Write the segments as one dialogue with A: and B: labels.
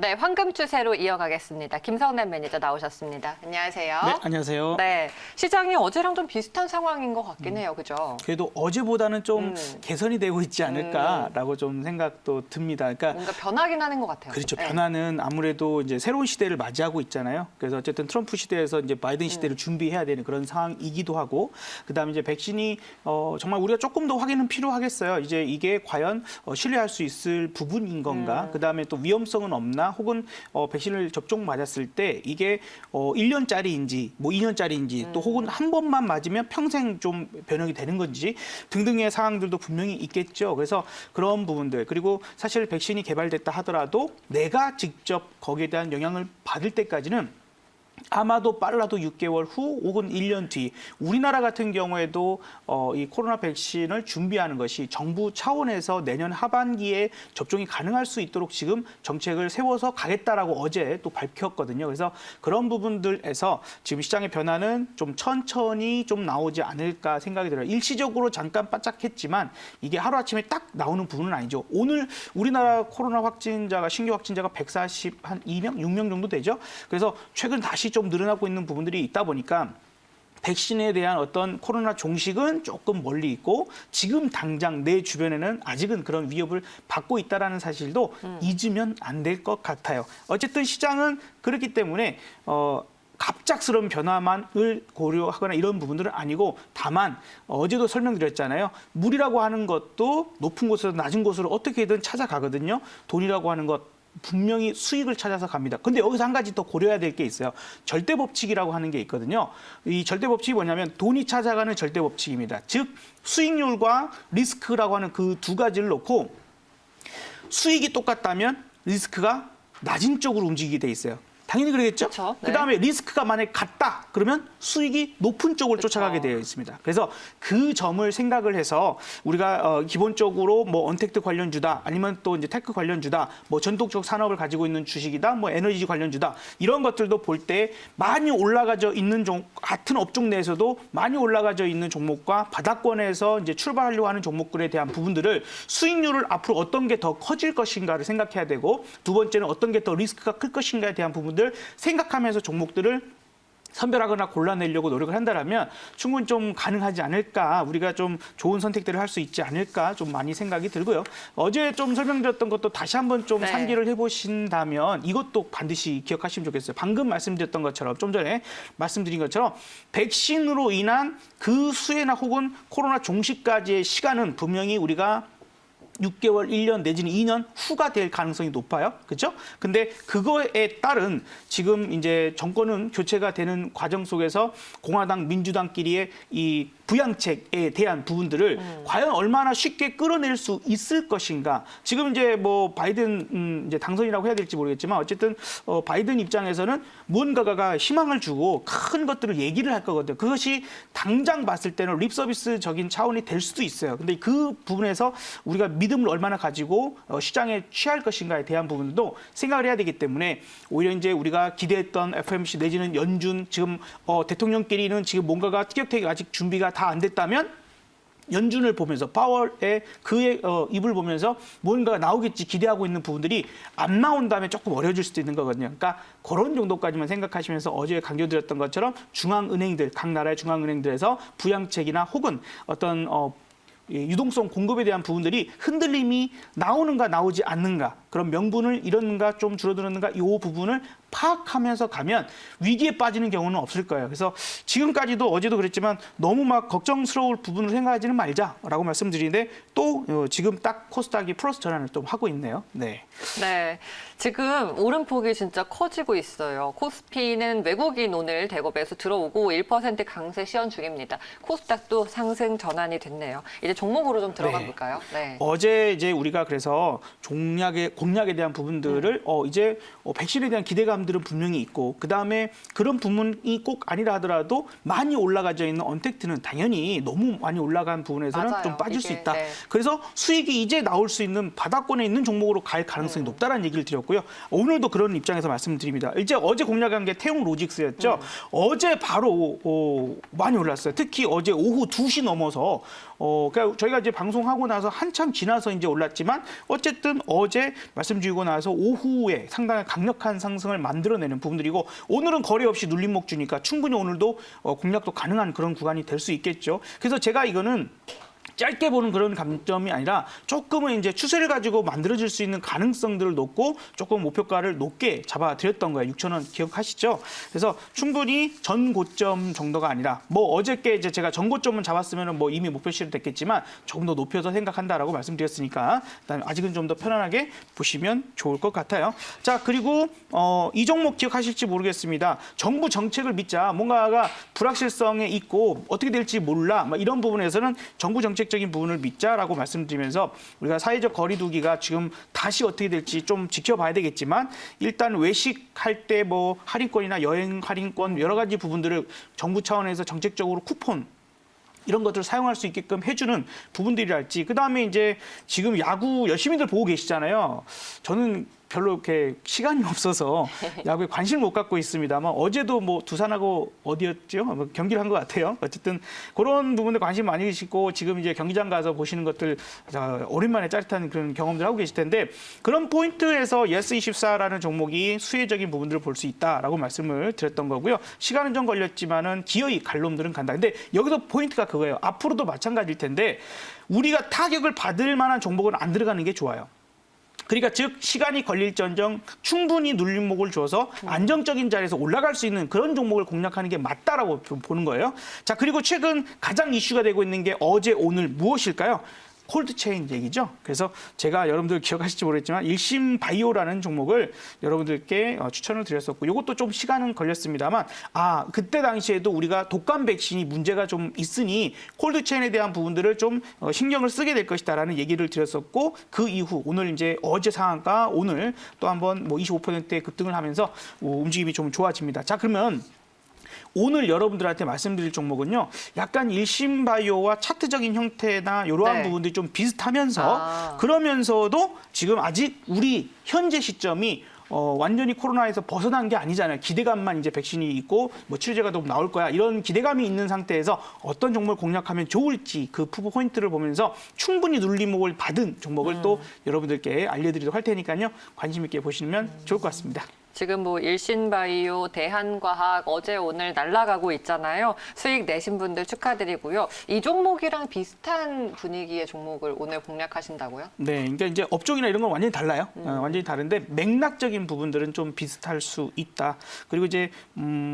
A: 네, 황금 추세로 이어가겠습니다. 김성남 매니저 나오셨습니다. 안녕하세요.
B: 네, 안녕하세요.
A: 네, 시장이 어제랑 좀 비슷한 상황인 것 같긴 해요, 그죠?
B: 그래도 어제보다는 좀 개선이 되고 있지 않을까라고 좀 생각도 듭니다. 그러니까
A: 뭔가 변하긴 하는 것 같아요.
B: 그렇죠.
A: 네.
B: 변화는 아무래도 이제 새로운 시대를 맞이하고 있잖아요. 그래서 어쨌든 트럼프 시대에서 이제 바이든 시대를 준비해야 되는 그런 상황이기도 하고, 그다음에 이제 백신이 정말 우리가 조금 더 확인은 필요하겠어요. 이제 이게 과연 신뢰할 수 있을 부분인 건가? 그다음에 또 위험성은 없나? 혹은 백신을 접종 맞았을 때 이게 1년짜리인지 뭐 2년짜리인지 또 혹은 한 번만 맞으면 평생 좀 변형이 되는 건지 등등의 사항들도 분명히 있겠죠. 그래서 그런 부분들, 그리고 사실 백신이 개발됐다 하더라도 내가 직접 거기에 대한 영향을 받을 때까지는 아마도 빨라도 6개월 후 혹은 1년 뒤, 우리나라 같은 경우에도 이 코로나 백신을 준비하는 것이 정부 차원에서 내년 하반기에 접종이 가능할 수 있도록 지금 정책을 세워서 가겠다라고 어제 또 밝혔거든요. 그래서 그런 부분들에서 지금 시장의 변화는 좀 천천히 좀 나오지 않을까 생각이 들어요. 일시적으로 잠깐 바짝했지만 이게 하루아침에 딱 나오는 부분은 아니죠. 오늘 우리나라 코로나 확진자가 신규 확진자가 142명, 6명 정도 되죠. 그래서 최근 다시 좀 늘어나고 있는 부분들이 있다 보니까 백신에 대한 어떤 코로나 종식은 조금 멀리 있고 지금 당장 내 주변에는 아직은 그런 위협을 받고 있다는 사실도 잊으면 안 될 것 같아요. 어쨌든 시장은 그렇기 때문에 갑작스러운 변화만을 고려하거나 이런 부분들은 아니고, 다만 어제도 설명드렸잖아요. 물이라고 하는 것도 높은 곳에서 낮은 곳으로 어떻게든 찾아가거든요. 돈이라고 하는 것 분명히 수익을 찾아서 갑니다. 근데 여기서 한 가지 더 고려해야 될 게 있어요. 절대 법칙이라고 하는 게 있거든요. 이 절대 법칙이 뭐냐면 돈이 찾아가는 절대 법칙입니다. 즉 수익률과 리스크라고 하는 그 두 가지를 놓고 수익이 똑같다면 리스크가 낮은 쪽으로 움직이게 돼 있어요. 당연히 그러겠죠?
A: 그쵸, 네.
B: 그다음에 리스크가 만약에 같다 그러면 수익이 높은 쪽을 쫓아가게 되어 있습니다. 그래서 그 점을 생각을 해서 우리가 기본적으로 뭐 언택트 관련주다, 아니면 또 이제 테크 관련주다, 뭐 전통적 산업을 가지고 있는 주식이다, 뭐 에너지 관련주다, 이런 것들도 볼 때 많이 올라가져 있는 같은 업종 내에서도 많이 올라가져 있는 종목과 바닥권에서 이제 출발하려고 하는 종목들에 대한 부분들을 수익률을 앞으로 어떤 게 더 커질 것인가를 생각해야 되고, 두 번째는 어떤 게 더 리스크가 클 것인가에 대한 부분들 생각하면서 종목들을 선별하거나 골라내려고 노력을 한다면 충분히 좀 가능하지 않을까, 우리가 좀 좋은 선택들을 할 수 있지 않을까 좀 많이 생각이 들고요. 어제 좀 설명드렸던 것도 다시 한번 좀
A: 네.
B: 상기를 해보신다면 이것도 반드시 기억하시면 좋겠어요. 방금 말씀드렸던 것처럼, 좀 전에 말씀드린 것처럼 백신으로 인한 그 수혜나 혹은 코로나 종식까지의 시간은 분명히 우리가 6개월, 1년 내지는 2년 후가 될 가능성이 높아요. 그렇죠? 근데 그거에 따른 지금 이제 정권은 교체가 되는 과정 속에서 공화당, 민주당끼리의 이 부양책에 대한 부분들을 과연 얼마나 쉽게 끌어낼 수 있을 것인가. 지금 이제 뭐 바이든 이제 당선이라고 해야 될지 모르겠지만 어쨌든 바이든 입장에서는 무언가가 희망을 주고 큰 것들을 얘기를 할 거거든요. 그것이 당장 봤을 때는 립서비스적인 차원이 될 수도 있어요. 근데 그 부분에서 우리가 믿음을 얼마나 가지고 시장에 취할 것인가에 대한 부분도 생각을 해야 되기 때문에 오히려 이제 우리가 기대했던 FOMC 내지는 연준, 지금 대통령끼리는 지금 뭔가가 티격태격 아직 준비가 다 안 됐다면 연준을 보면서 파월의 그의 입을 보면서 뭔가가 나오겠지 기대하고 있는 부분들이 안 나온다면 조금 어려질 수도 있는 거거든요. 그러니까 그런 정도까지만 생각하시면서 어제 강조드렸던 것처럼 중앙은행들, 각 나라의 중앙은행들에서 부양책이나 혹은 어떤 유동성 공급에 대한 부분들이 흔들림이 나오는가 나오지 않는가, 그런 명분을 잃었는가 좀 줄어들었는가, 이 부분을 파악하면서 가면 위기에 빠지는 경우는 없을 거예요. 그래서 지금까지도 어제도 그랬지만 너무 막 걱정스러울 부분을 생각하지는 말자라고 말씀드리는데 또 지금 딱 코스닥이 플러스 전환을 좀 하고 있네요. 네.
A: 네, 지금 오름폭이 진짜 커지고 있어요. 코스피는 외국인 오늘 대거배에서 들어오고 1% 강세 시연 중입니다. 코스닥도 상승 전환이 됐네요. 이제 종목으로 좀 들어가 볼까요? 네.
B: 어제 이제 우리가 그래서 공약에 대한 부분들을 이제 백신에 대한 기대감 기대감들은 분명히 있고 그다음에 그런 부분이 꼭 아니라 하더라도 많이 올라가져 있는 언택트는 당연히 너무 많이 올라간 부분에서는
A: 맞아요.
B: 좀 빠질 수
A: 이게,
B: 있다.
A: 네.
B: 그래서 수익이 이제 나올 수 있는 바닥권에 있는 종목으로 갈 가능성이 높다라는 얘기를 드렸고요. 오늘도 그런 입장에서 말씀드립니다. 이제 어제 공략한 게 태용 로직스였죠. 어제 바로 많이 올랐어요. 특히 어제 오후 2시 넘어서 그러니까 저희가 이제 방송하고 나서 한참 지나서 이제 올랐지만 어쨌든 어제 말씀드리고 나서 오후에 상당히 강력한 상승을 만들어내는 부분들이고 오늘은 거래 없이 눌림목 주니까 충분히 오늘도 공략도 가능한 그런 구간이 될 수 있겠죠. 그래서 제가 이거는 짧게 보는 그런 감점이 아니라 조금은 이제 추세를 가지고 만들어질 수 있는 가능성들을 놓고 조금 목표가를 높게 잡아드렸던 거예요. 6,000원 기억하시죠? 그래서 충분히 전 고점 정도가 아니라 뭐 어저께 이제 제가 전 고점은 잡았으면 뭐 이미 목표 실현 됐겠지만 조금 더 높여서 생각한다라고 말씀드렸으니까 그다음에 아직은 좀 더 편안하게 보시면 좋을 것 같아요. 자 그리고 이 종목 기억하실지 모르겠습니다. 정부 정책을 믿자 뭔가가 불확실성에 있고 어떻게 될지 몰라 막 이런 부분에서는 정부 정책적인 부분을 믿자라고 말씀드리면서 우리가 사회적 거리두기가 지금 다시 어떻게 될지 좀 지켜봐야 되겠지만 일단 외식할 때 뭐 할인권이나 여행 할인권 여러 가지 부분들을 정부 차원에서 정책적으로 쿠폰 이런 것들을 사용할 수 있게끔 해주는 부분들이랄지 그다음에 이제 지금 야구 열심히들 보고 계시잖아요. 저는 별로 이렇게 시간이 없어서 야구에 관심을 못 갖고 있습니다만 어제도 뭐 두산하고 어디였죠? 뭐 경기를 한 것 같아요. 어쨌든 그런 부분에 관심 많이 계시고 지금 이제 경기장 가서 보시는 것들 오랜만에 짜릿한 그런 경험들 하고 계실 텐데 그런 포인트에서 예스24라는 종목이 수혜적인 부분들을 볼 수 있다라고 말씀을 드렸던 거고요. 시간은 좀 걸렸지만은 기어이 갈 놈들은 간다. 근데 여기서 포인트가 그거예요. 앞으로도 마찬가지일 텐데 우리가 타격을 받을 만한 종목은 안 들어가는 게 좋아요. 그러니까 즉 시간이 걸릴전정 충분히 눌림목을 줘서 안정적인 자리에서 올라갈 수 있는 그런 종목을 공략하는 게 맞다라고 보는 거예요. 자 그리고 최근 가장 이슈가 되고 있는 게 어제 오늘 무엇일까요? 콜드체인 얘기죠. 그래서 제가 여러분들 기억하실지 모르겠지만 일심바이오라는 종목을 여러분들께 추천을 드렸었고 이것도 좀 시간은 걸렸습니다만 그때 당시에도 우리가 독감 백신이 문제가 좀 있으니 콜드체인에 대한 부분들을 좀 신경을 쓰게 될 것이다라는 얘기를 드렸었고 그 이후 오늘 이제 어제 상한가 오늘 또 한번 뭐 25%의 급등을 하면서 움직임이 좀 좋아집니다. 자 그러면 오늘 여러분들한테 말씀드릴 종목은요. 약간 일심바이오와 차트적인 형태나 이러한
A: 네.
B: 부분들이 좀 비슷하면서 그러면서도 지금 아직 우리 현재 시점이 완전히 코로나에서 벗어난 게 아니잖아요. 기대감만 이제 백신이 있고 뭐 치료제가 또 나올 거야. 이런 기대감이 있는 상태에서 어떤 종목을 공략하면 좋을지 그 포인트를 보면서 충분히 눌림목을 받은 종목을 또 여러분들께 알려드리도록 할 테니까요. 관심 있게 보시면 좋을 것 같습니다.
A: 지금 뭐 일신바이오, 대한과학 어제 오늘 날아가고 있잖아요. 수익 내신 분들 축하드리고요. 이 종목이랑 비슷한 분위기의 종목을 오늘 공략하신다고요?
B: 네, 그러니까 이제 업종이나 이런 건 완전히 달라요. 완전히 다른데 맥락적인 부분들은 좀 비슷할 수 있다. 그리고 이제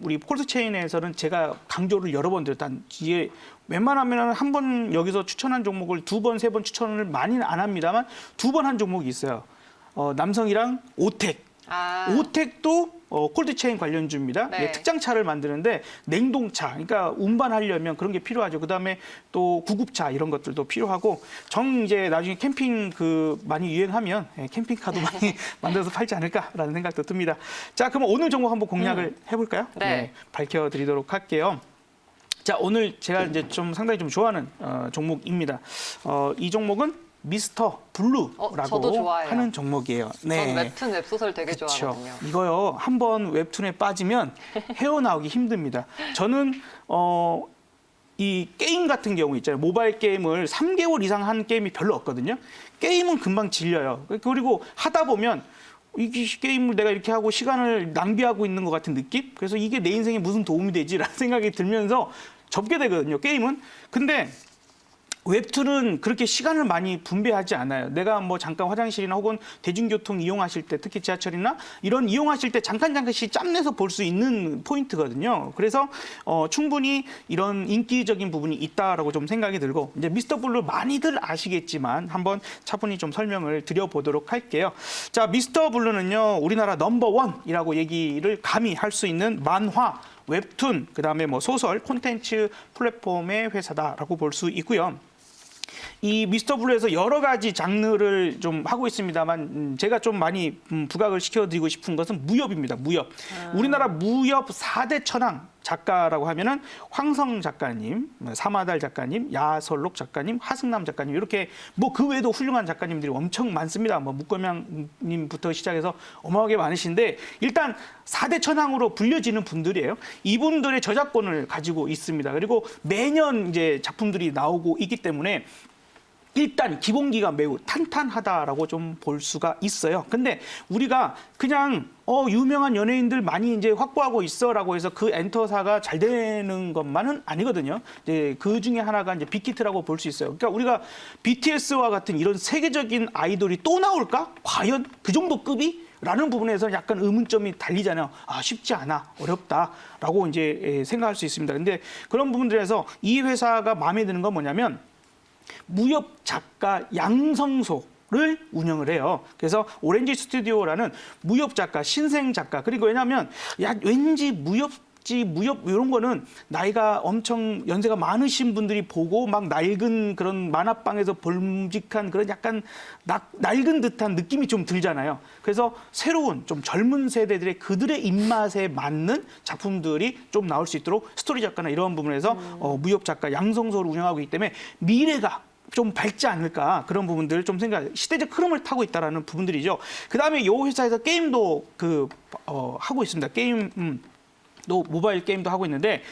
B: 우리 콜드체인에서는 제가 강조를 여러 번 드렸다. 이게 웬만하면 한 번 여기서 추천한 종목을 2번, 3번 추천을 많이는 안 합니다만 2번 한 종목이 있어요. 남성이랑 오텍. 오텍도 콜드체인 관련주입니다.
A: 네.
B: 예, 특장차를 만드는데 냉동차, 그러니까 운반하려면 그런 게 필요하죠. 그다음에 또 구급차 이런 것들도 필요하고 이제 나중에 캠핑 많이 유행하면 캠핑카도 많이 만들어서 팔지 않을까라는 생각도 듭니다. 자, 그럼 오늘 종목 한번 공략을 해볼까요?
A: 네.
B: 밝혀드리도록 할게요. 자, 오늘 제가 이제 좀 상당히 좀 좋아하는 종목입니다. 이 종목은 미스터 블루라고
A: 저도 좋아해요.
B: 하는 종목이에요. 네.
A: 전 웹툰, 웹소설 되게
B: 그쵸.
A: 좋아하거든요.
B: 이거요. 한번 웹툰에 빠지면 헤어나오기 힘듭니다. 저는 이 게임 같은 경우 있잖아요. 모바일 게임을 3개월 이상 한 게임이 별로 없거든요. 게임은 금방 질려요. 그리고 하다 보면 이 게임을 내가 이렇게 하고 시간을 낭비하고 있는 것 같은 느낌? 그래서 이게 내 인생에 무슨 도움이 되지라는 생각이 들면서 접게 되거든요. 게임은. 근데 웹툰은 그렇게 시간을 많이 분배하지 않아요. 내가 뭐 잠깐 화장실이나 혹은 대중교통 이용하실 때 특히 지하철이나 이런 이용하실 때 잠깐씩 짬내서 볼 수 있는 포인트거든요. 그래서 충분히 이런 인기적인 부분이 있다라고 좀 생각이 들고 이제 미스터 블루 많이들 아시겠지만 한번 차분히 좀 설명을 드려보도록 할게요. 자, 미스터 블루는요. 우리나라 넘버원이라고 얘기를 감히 할 수 있는 만화 웹툰, 그다음에 뭐 소설, 콘텐츠 플랫폼의 회사다라고 볼 수 있고요. 이 미스터 블루에서 여러 가지 장르를 좀 하고 있습니다만 제가 좀 많이 부각을 시켜드리고 싶은 것은 무협입니다. 무협. 우리나라 무협 4대 천왕 작가라고 하면은 황성 작가님, 사마달 작가님, 야설록 작가님, 하승남 작가님 이렇게 뭐 그 외에도 훌륭한 작가님들이 엄청 많습니다. 뭐 묵건명님부터 시작해서 어마어마하게 많으신데 일단 4대 천왕으로 불려지는 분들이에요. 이분들의 저작권을 가지고 있습니다. 그리고 매년 이제 작품들이 나오고 있기 때문에 일단 기본기가 매우 탄탄하다라고 좀 볼 수가 있어요. 근데 우리가 그냥 유명한 연예인들 많이 이제 확보하고 있어라고 해서 그 엔터사가 잘 되는 것만은 아니거든요. 이제 그 중에 하나가 이제 빅히트라고 볼 수 있어요. 그러니까 우리가 BTS와 같은 이런 세계적인 아이돌이 또 나올까? 과연 그 정도 급이? 라는 부분에서 약간 의문점이 달리잖아요. 쉽지 않아, 어렵다라고 이제 생각할 수 있습니다. 근데 그런 부분들에서 이 회사가 마음에 드는 건 뭐냐면 무협 작가 양성소를 운영을 해요. 그래서 오렌지 스튜디오라는 무협 작가, 신생 작가, 그리고 왜냐하면 왠지 무협 이런 거는 나이가 엄청 연세가 많으신 분들이 보고 막 낡은 그런 만화방에서 볼직한 그런 약간 낡은 듯한 느낌이 좀 들잖아요. 그래서 새로운 좀 젊은 세대들의 그들의 입맛에 맞는 작품들이 좀 나올 수 있도록 스토리 작가나 이런 부분에서 무협 작가 양성소를 운영하고 있기 때문에 미래가 좀 밝지 않을까 그런 부분들을 좀 시대적 흐름을 타고 있다라는 부분들이죠. 그다음에 이 회사에서 게임도 하고 있습니다. 또 모바일 게임도 하고 있는데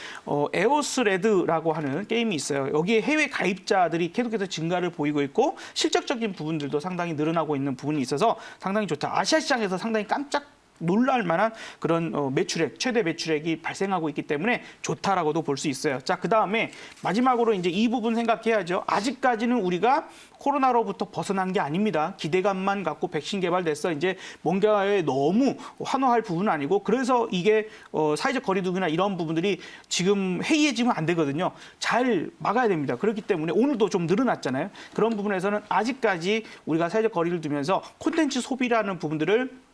B: 에오스 레드라고 하는 게임이 있어요. 여기에 해외 가입자들이 계속해서 증가를 보이고 있고 실적적인 부분들도 상당히 늘어나고 있는 부분이 있어서 상당히 좋다. 아시아 시장에서 상당히 깜짝 놀랄 만한 그런 매출액, 최대 매출액이 발생하고 있기 때문에 좋다라고도 볼 수 있어요. 자, 그다음에 마지막으로 이제 이 부분 생각해야죠. 아직까지는 우리가 코로나로부터 벗어난 게 아닙니다. 기대감만 갖고 백신 개발됐어. 이제 뭔가에 너무 환호할 부분은 아니고 그래서 이게 사회적 거리두기나 이런 부분들이 지금 해이해지면 안 되거든요. 잘 막아야 됩니다. 그렇기 때문에 오늘도 좀 늘어났잖아요. 그런 부분에서는 아직까지 우리가 사회적 거리를 두면서 콘텐츠 소비라는 부분들을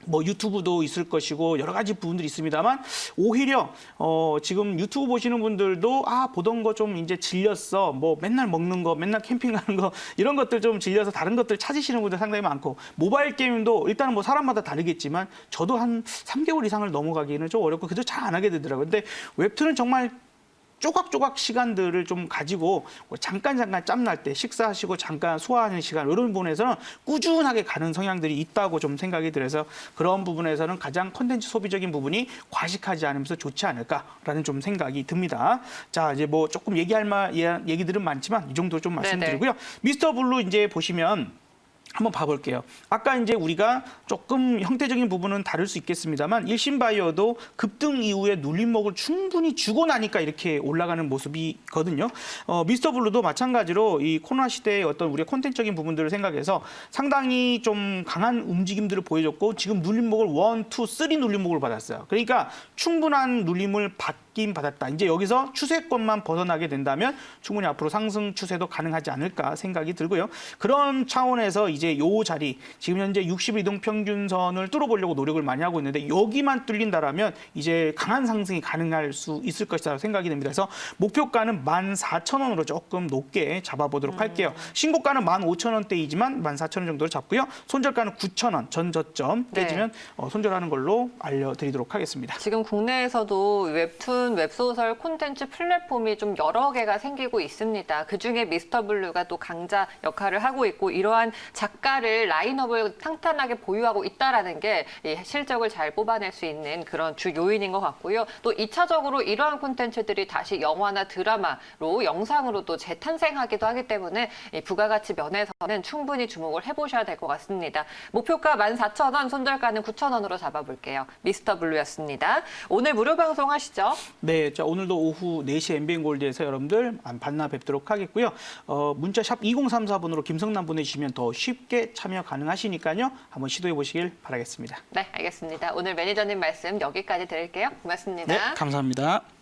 B: 뭐 유튜브도 있을 것이고 여러 가지 부분들이 있습니다만 오히려 지금 유튜브 보시는 분들도 보던 거 좀 이제 질렸어. 뭐 맨날 먹는 거, 맨날 캠핑 가는 거 이런 것들 좀 질려서 다른 것들 찾으시는 분들 상당히 많고 모바일 게임도 일단은 뭐 사람마다 다르겠지만 저도 한 3개월 이상을 넘어가기는 좀 어렵고 그래도 잘 안 하게 되더라고요. 근데 웹툰은 정말 조각조각 시간들을 좀 가지고 잠깐 짬날 때 식사하시고 잠깐 소화하는 시간 이런 부분에서는 꾸준하게 가는 성향들이 있다고 좀 생각이 들어서 그런 부분에서는 가장 콘텐츠 소비적인 부분이 과식하지 않으면서 좋지 않을까라는 좀 생각이 듭니다. 자, 이제 뭐 조금 얘기들은 많지만 이 정도 좀 말씀드리고요. 미스터 블루 이제 보시면 한번 봐볼게요. 아까 이제 우리가 조금 형태적인 부분은 다를 수 있겠습니다만 일신바이어도 급등 이후에 눌림목을 충분히 주고 나니까 이렇게 올라가는 모습이거든요. 미스터 블루도 마찬가지로 이 코로나 시대의 어떤 우리의 콘텐츠적인 부분들을 생각해서 상당히 좀 강한 움직임들을 보여줬고 지금 눌림목을 1, 2, 3 눌림목을 받았어요. 그러니까 충분한 눌림을 받긴 받았다. 이제 여기서 추세권만 벗어나게 된다면 충분히 앞으로 상승 추세도 가능하지 않을까 생각이 들고요. 그런 차원에서 이제 요 자리 지금 현재 60일 이동 평균선을 뚫어보려고 노력을 많이 하고 있는데 여기만 뚫린다라면 이제 강한 상승이 가능할 수 있을 것이라고 생각이 됩니다. 그래서 목표가는 14,000원으로 조금 높게 잡아보도록 할게요. 신고가는 15,000원대이지만 14,000원 정도로 잡고요. 손절가는 9,000원 전 저점 깨지면 손절하는 걸로 알려드리도록 하겠습니다.
A: 지금 국내에서도 웹툰, 웹소설, 콘텐츠 플랫폼이 좀 여러 개가 생기고 있습니다. 그중에 미스터 블루가 또 강자 역할을 하고 있고 이러한 작가를 라인업을 탄탄하게 보유하고 있다는 게 실적을 잘 뽑아낼 수 있는 그런 주 요인인 것 같고요. 또 2차적으로 이러한 콘텐츠들이 다시 영화나 드라마로 영상으로 또 재탄생하기도 하기 때문에 부가가치 면에서는 충분히 주목을 해보셔야 될 것 같습니다. 목표가 14,000원, 손절가는 9,000원으로 잡아볼게요. 미스터 블루였습니다. 오늘 무료 방송 하시죠?
B: 네, 자 오늘도 오후 4시 MBN 골드에서 여러분들 만나 뵙도록 하겠고요. 문자 샵 2034번으로 김성남 보내주시면 더 쉽게 참여 가능하시니까요. 한번 시도해 보시길 바라겠습니다.
A: 네, 알겠습니다. 오늘 매니저님 말씀 여기까지 드릴게요. 고맙습니다.
B: 네, 감사합니다.